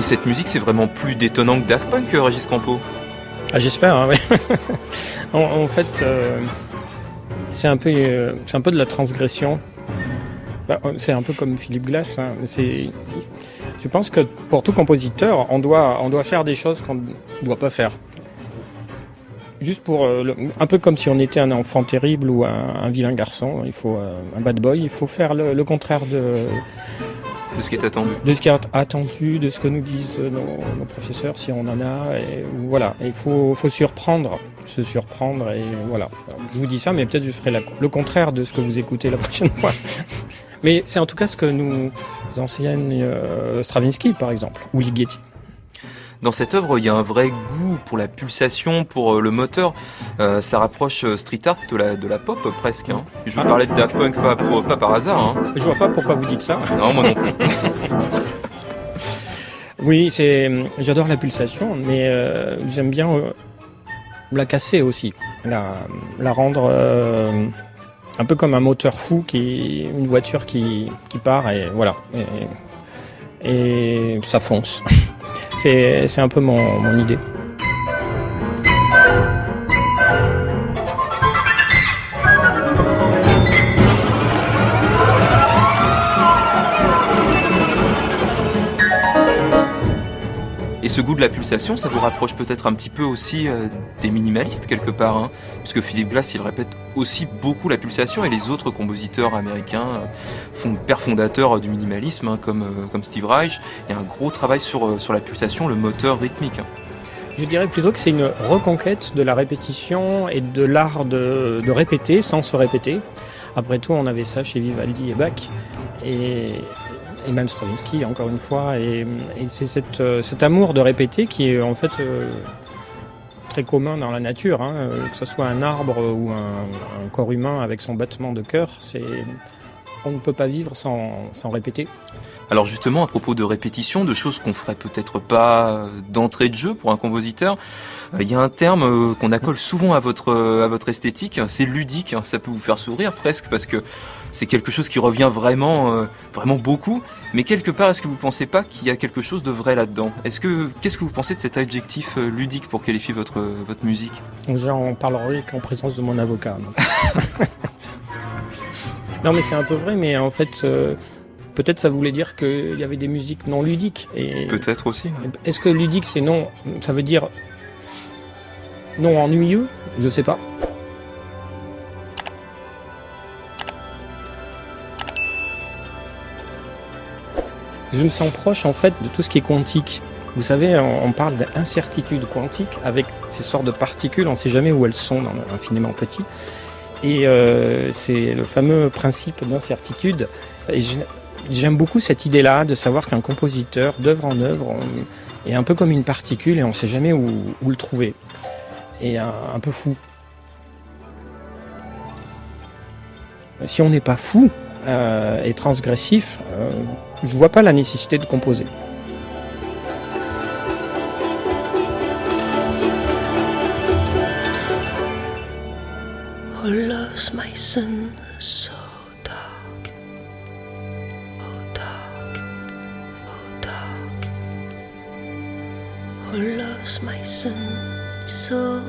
cette musique, c'est vraiment plus détonnant que Daft Punk, Régis Campo? Ah, j'espère, hein, oui. En fait, c'est un peu de la transgression. Bah, c'est un peu comme Philippe Glass, hein. Je pense que pour tout compositeur, on doit faire des choses qu'on ne doit pas faire. Juste pour un peu comme si on était un enfant terrible ou un vilain garçon, il faut un bad boy, il faut faire le contraire de De ce qui est attendu. de ce qui est attendu, de ce que nous disent nos professeurs, si on en a. Et voilà, il faut se surprendre et voilà. Alors, je vous dis ça, mais peut-être je ferai le contraire de ce que vous écoutez la prochaine fois. Mais c'est en tout cas ce que nous enseigne Stravinsky, par exemple, ou Ligeti. Dans cette œuvre, il y a un vrai goût pour la pulsation, pour le moteur. Ça rapproche street art de la pop presque. Hein. Je vous parlais de Daft Punk pas par hasard. Hein. Je vois pas pourquoi vous dites ça. Non, moi non plus. Oui, j'adore la pulsation, mais j'aime bien la casser aussi, la rendre un peu comme un moteur fou, une voiture qui part et voilà, et ça fonce. C'est un peu mon idée. Et ce goût de la pulsation, ça vous rapproche peut-être un petit peu aussi des minimalistes quelque part, hein, puisque Philip Glass, il répète aussi beaucoup la pulsation, et les autres compositeurs américains, pères fondateurs du minimalisme, hein, comme Steve Reich. Il y a un gros travail sur la pulsation, le moteur rythmique. Je dirais plutôt que c'est une reconquête de la répétition et de l'art de répéter sans se répéter. Après tout, on avait ça chez Vivaldi et Bach. Et même Stravinsky, encore une fois, et c'est cet amour de répéter qui est en fait très commun dans la nature, hein, que ce soit un arbre ou un corps humain avec son battement de cœur, on ne peut pas vivre sans répéter. Alors justement, à propos de répétition, de choses qu'on ferait peut-être pas d'entrée de jeu pour un compositeur, il y a un terme qu'on accole souvent à votre esthétique, c'est ludique. Ça peut vous faire sourire presque parce que c'est quelque chose qui revient vraiment beaucoup. Mais quelque part, est-ce que vous pensez pas qu'il y a quelque chose de vrai là-dedans? Qu'est-ce que vous pensez de cet adjectif ludique pour qualifier votre musique? J'en parlerai qu'en présence de mon avocat. Non, mais c'est un peu vrai, mais en fait. Peut-être ça voulait dire qu'il y avait des musiques non ludiques. Peut-être aussi. Ouais. Est-ce que ludique, c'est non, ça veut dire non ennuyeux? Je sais pas. Je me sens proche en fait de tout ce qui est quantique. Vous savez, on parle d'incertitude quantique avec ces sortes de particules, on ne sait jamais où elles sont dans l'infiniment petit. Et c'est le fameux principe d'incertitude. Et j'aime beaucoup cette idée-là de savoir qu'un compositeur, d'œuvre en œuvre, est un peu comme une particule et on ne sait jamais où le trouver. Et un peu fou. Si on n'est pas fou et transgressif, je ne vois pas la nécessité de composer. Oh, love's my son, so oh, love's my son, so